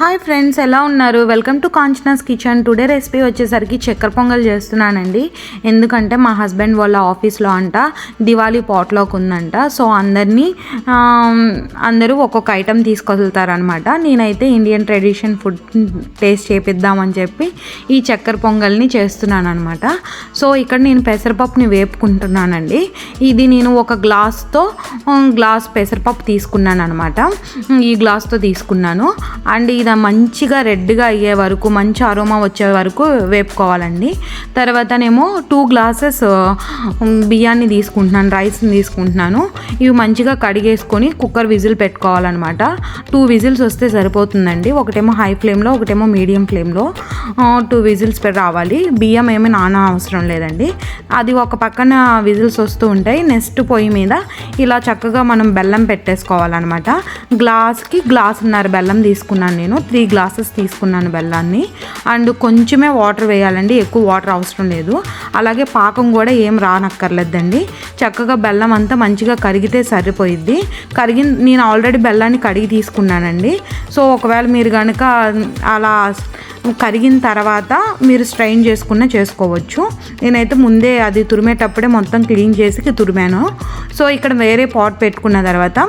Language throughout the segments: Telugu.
హాయ్ ఫ్రెండ్స్, ఎలా ఉన్నారు? Welcome to Kanchana's kitchen. Today recipe వచ్చేసరికి చక్కెర పొంగల్ చేస్తున్నానండి. ఎందుకంటే మా హస్బెండ్ వాళ్ళ ఆఫీస్లో అంట దివాళీ పాట్లాక్ ఉందంట. సో అందరూ ఒక్కొక్క ఐటెం తీసుకెళ్తారనమాట. నేనైతే ఇండియన్ ట్రెడిషన్ ఫుడ్ టేస్ట్ చేపిద్దామని చెప్పి ఈ చక్కెర పొంగల్ని చేస్తున్నాను అనమాట. సో ఇక్కడ నేను పెసరపప్పుని వేపుకుంటున్నానండి. ఇది నేను ఒక గ్లాస్ పెసరపప్పు తీసుకున్నాను అనమాట. ఈ గ్లాస్తో తీసుకున్నాను. అండ్ ఇది మంచిగా రెడ్గా అయ్యే వరకు, మంచి అరోమా వచ్చే వరకు వేపుకోవాలండి. తర్వాతనేమో 2 గ్లాసెస్ బియ్యాన్ని తీసుకుంటున్నాను, రైస్ని తీసుకుంటున్నాను. ఇవి మంచిగా కడిగేసుకొని కుక్కర్ విజిల్ పెట్టుకోవాలన్నమాట. 2 విజిల్స్ వస్తే సరిపోతుందండి. ఒకటేమో హై ఫ్లేమ్లో, ఒకటేమో మీడియం ఫ్లేమ్లో 2 విజిల్స్ రావాలి. బియ్యం ఏమీ అవసరం లేదండి. అది ఒక పక్కన విజిల్స్ వస్తూ ఉంటాయి. నెక్స్ట్ పొయ్యి మీద ఇలా చక్కగా మనం బెల్లం పెట్టేసుకోవాలన్నమాట. గ్లాస్కి గ్లాసున్నర బెల్లం తీసుకున్నాను నేను. 3 గ్లాసెస్ తీసుకున్నాను బెల్లాన్ని. అండ్ కొంచెమే వాటర్ వేయాలండి, ఎక్కువ వాటర్ అవసరం లేదు. అలాగే పాకం కూడా ఏం రానక్కర్లేదండి. చక్కగా బెల్లం అంతా మంచిగా కరిగితే సరిపోయిద్ది. నేను ఆల్రెడీ బెల్లాన్ని కడిగి తీసుకున్నానండి. సో ఒకవేళ మీరు కనుక అలా కరిగిన తర్వాత మీరు స్ట్రైన్ చేసుకోవచ్చు. నేనైతే ముందే అది తురిమేటప్పుడే మొత్తం క్లీన్ చేసి తురిమాను. సో ఇక్కడ వేరే పాట్ పెట్టుకున్న తర్వాత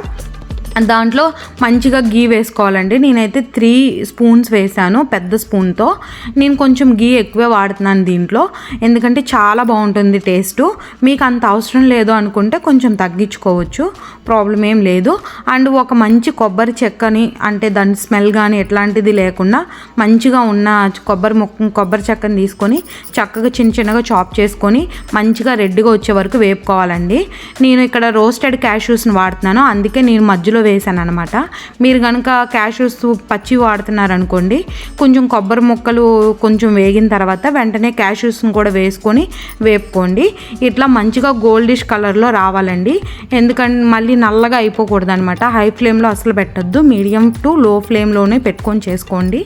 దాంట్లో మంచిగా గీ వేసుకోవాలండి. నేనైతే 3 స్పూన్స్ వేసాను పెద్ద స్పూన్తో. నేను కొంచెం గీ ఎక్కువే వాడుతున్నాను దీంట్లో, ఎందుకంటే చాలా బాగుంటుంది టేస్ట్. మీకు అంత అవసరం లేదు అనుకుంటే కొంచెం తగ్గించుకోవచ్చు, ప్రాబ్లం ఏం లేదు. అండ్ ఒక మంచి కొబ్బరి చెక్కని, అంటే దాని స్మెల్ కానీ ఎట్లాంటిది లేకుండా మంచిగా ఉన్న కొబ్బరి చెక్కని తీసుకొని చక్కగా చిన్నగా చాప్ చేసుకొని మంచిగా రెడ్గా వచ్చే వరకు వేపుకోవాలండి. నేను ఇక్కడ రోస్టెడ్ క్యాష్యూస్ని వాడుతున్నాను, అందుకే నేను మధ్యలో వేసాను అనమాట. మీరు కనుక క్యాష్యూస్ పచ్చి వాడుతున్నారనుకోండి, కొంచెం కొబ్బరి ముక్కలు కొంచెం వేగిన తర్వాత వెంటనే క్యాష్యూస్ని కూడా వేసుకొని వేపుకోండి. ఇట్లా మంచిగా గోల్డిష్ కలర్లో రావాలండి. ఎందుకంటే మళ్ళీ నల్లగా అయిపోకూడదు అనమాట. హై ఫ్లేమ్లో అసలు పెట్టద్దు, మీడియం టు లో ఫ్లేమ్లోనే పెట్టుకొని చేసుకోండి,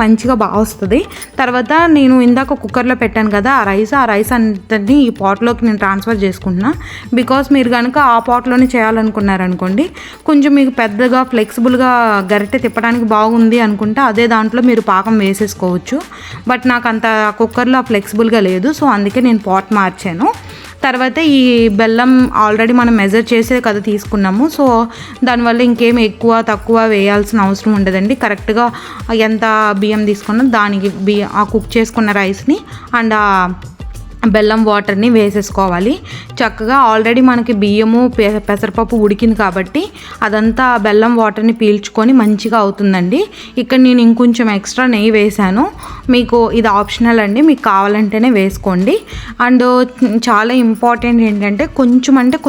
మంచిగా బాగా వస్తుంది. తర్వాత నేను ఇందాక కుక్కర్లో పెట్టాను కదా ఆ రైస్ అంతని ఈ పాట్లోకి నేను ట్రాన్స్ఫర్ చేసుకుంటున్నా. బికాస్ మీరు కనుక ఆ పాట్లోనే చేయాలనుకున్నారనుకోండి, కొంచెం మీకు పెద్దగా ఫ్లెక్సిబుల్గా గరిటె తిప్పడానికి బాగుంది అనుకుంటే అదే దాంట్లో మీరు పాకం వేసేసుకోవచ్చు. బట్ నాకు అంత కుక్కర్లో ఫ్లెక్సిబుల్గా లేదు, సో అందుకే నేను పాట్ మార్చాను. తర్వాత ఈ బెల్లం ఆల్రెడీ మనం మెజర్ చేసే కదా తీసుకున్నాము. సో దానివల్ల ఇంకేం ఎక్కువ తక్కువ వేయాల్సిన అవసరం ఉండదండి. కరెక్ట్గా ఎంత బియ్యం తీసుకున్నా దానికి ఆ కుక్ చేసుకున్న రైస్ని అండ్ బెల్లం వాటర్ని వేసేసుకోవాలి. చక్కగా ఆల్రెడీ మనకి బియ్యము పెసరపప్పు ఉడికింది కాబట్టి అదంతా బెల్లం వాటర్ని పీల్చుకొని మంచిగా అవుతుందండి. ఇక్కడ నేను ఇంకొంచెం ఎక్స్ట్రా నెయ్యి వేసాను. మీకు ఇది ఆప్షనల్ అండి, మీకు కావాలంటేనే వేసుకోండి. అండ్ చాలా ఇంపార్టెంట్ ఏంటంటే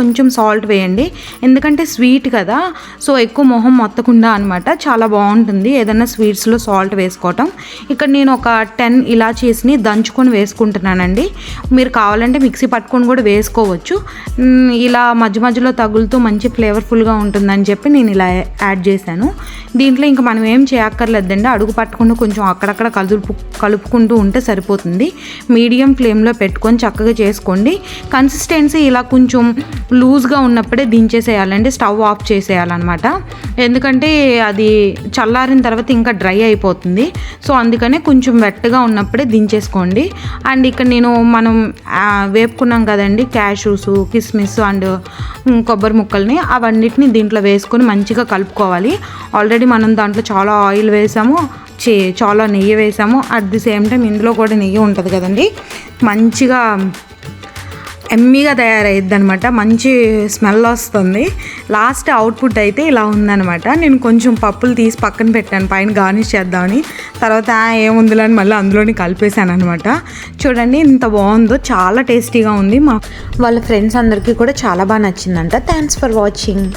కొంచెం సాల్ట్ వేయండి, ఎందుకంటే స్వీట్ కదా. సో ఎక్కువ మొహం మొత్తకుండా అనమాట, చాలా బాగుంటుంది ఏదైనా స్వీట్స్లో సాల్ట్ వేసుకోవటం. ఇక్కడ నేను ఒక 10 ఇలాచీస్ని దంచుకొని వేసుకుంటున్నానండి. మీరు కావాలంటే మిక్సీ పట్టుకొని కూడా వేసుకోవచ్చు. ఇలా మధ్యలో తగులుతూ మంచి ఫ్లేవర్ఫుల్గా ఉంటుందని చెప్పి నేను ఇలా యాడ్ చేశాను. దీంట్లో ఇంకా మనం ఏం చేయక్కర్లేదండి, అడుగు పట్టకుండా కొంచెం అక్కడక్కడ కలుపుకుంటూ ఉంటే సరిపోతుంది. మీడియం ఫ్లేమ్లో పెట్టుకొని చక్కగా చేసుకోండి. కన్సిస్టెన్సీ ఇలా కొంచెం లూజ్గా ఉన్నప్పుడే దించేసేయాలండి, స్టవ్ ఆఫ్ చేసేయాలన్నమాట. ఎందుకంటే అది చల్లారిన తర్వాత ఇంకా డ్రై అయిపోతుంది. సో అందుకనే కొంచెం వెట్టగా ఉన్నప్పుడే దించేసుకోండి. అండ్ ఇక్కడ మనం వేపుకున్నాం కదండి క్యాష్యూస్, కిస్మిస్ అండ్ కొబ్బరి ముక్కల్ని, అవన్నిటిని దీంట్లో వేసుకొని మంచిగా కలుపుకోవాలి. ఆల్రెడీ మనం దాంట్లో చాలా ఆయిల్ వేసాము, చాలా నెయ్యి వేసాము. అట్ ది సేమ్ టైం ఇందులో కూడా నెయ్యి ఉంటుంది కదండి. మంచిగా ఎమ్మీగా తయారయ్యిద్ది అనమాట, మంచి స్మెల్ వస్తుంది. లాస్ట్ అవుట్పుట్ అయితే ఇలా ఉందనమాట. నేను కొంచెం పప్పులు తీసి పక్కన పెట్టాను పైన గార్నిష్ చేద్దామని. తర్వాత ఏముందిలే అని మళ్ళీ అందులోని కలిపేశాను అనమాట. చూడండి ఇంత బాగుందో, చాలా టేస్టీగా ఉంది. వాళ్ళ ఫ్రెండ్స్ అందరికీ కూడా చాలా బాగా నచ్చిందంట. Thanks for watching.